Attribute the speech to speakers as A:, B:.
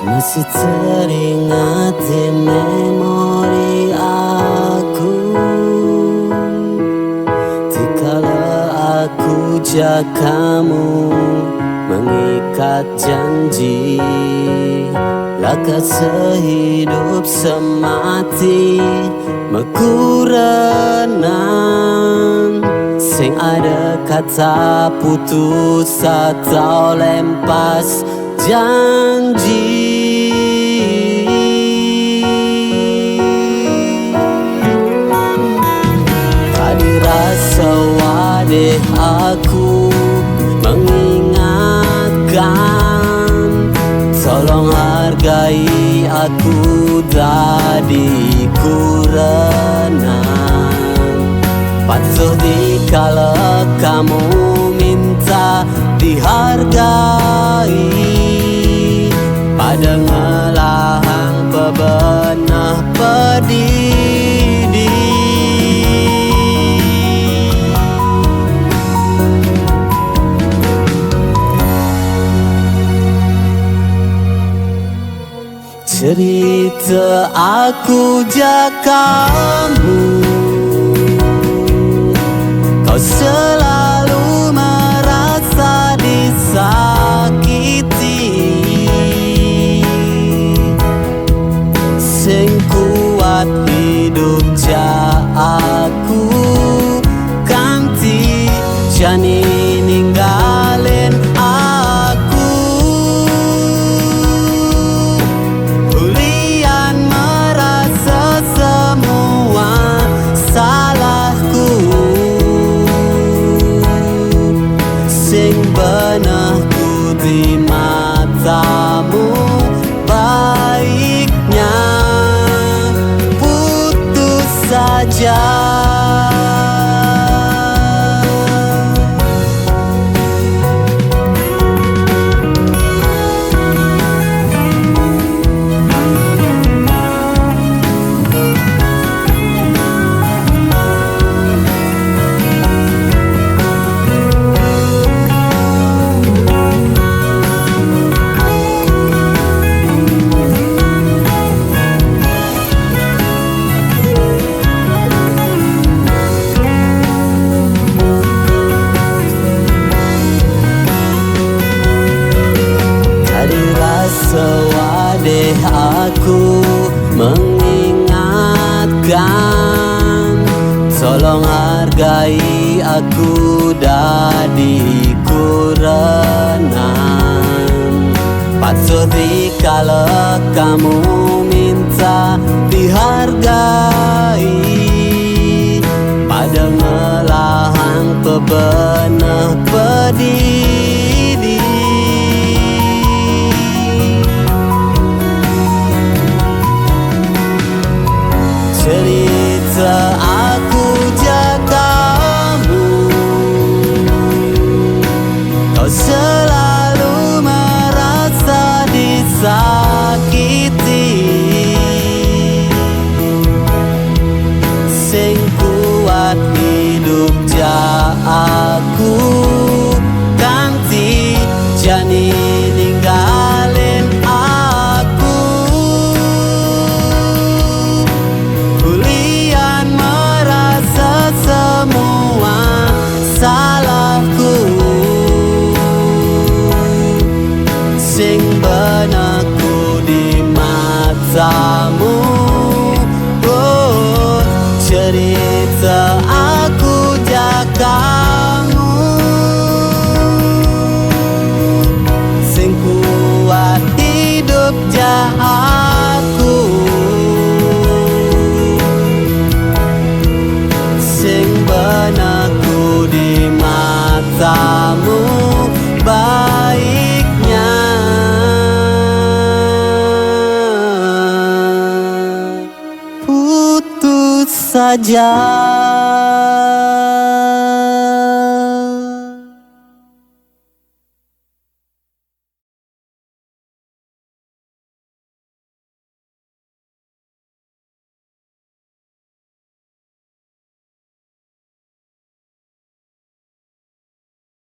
A: Masih teringat di memori aku, dikala aku jak kamu mengikat janji, laka sehidup semati mekurenan. Sing ada kata putus atau lempas janji. Tadi rasa wadih aku mengingatkan, tolong hargai aku tadi kurenan. Patuh dikala kamu minta dihargai, pada ngelahang bebenah pedidi. Cerita aku jak kamu, kau selalu merasa disakiti. Sing kuat hidup ja aku, kanti jani ninggalin aku. Hulian merasa semua salahku, sing benahku di matamu. Baiknya putus saja. Sewadih aku mengingatkan, tolong hargai aku dadi kurenan. Patuh dikala kamu minta dihargai, pada ngelahang pebenah pedidi. Cerita aku jak kamu, kau selalu merasa disakiti. Sing kuat hidup ja aku, kanti jani ninggalin aku. Hulian merasa semua salahku, sing benahku di matamu. Oh, cerita aku jak kamu, sing kuat hidup ja aku, sing benahku di matamu. Baiknya putus saja.